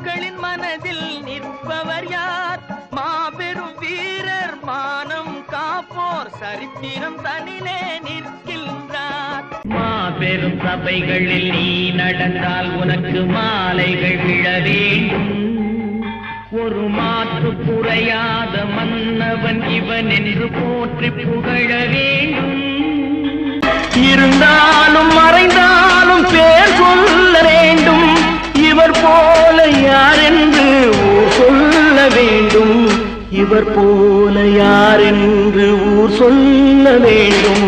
மக்களின் மனதில் நிற்பவர் யார்? மாபெரும் வீரர், மானம் காப்போர், சரித்திரம் தனிலே நிற்கின்றார். மாபெரும் சபைகளில் நீ நடந்தால் உனக்கு மாலைகள் விழ வேண்டும். ஒரு மாற்று குறையாத மன்னவன் இவன் என்று போற்றி புகழ வேண்டும். இருந்தாலும் மறைந்தாலும் பேர் சொல்ல வேண்டும். இவர் போல யார் என்று ஊர் சொல்ல வேண்டும். இவர் போல யார் என்று ஊர் சொல்ல வேண்டும்.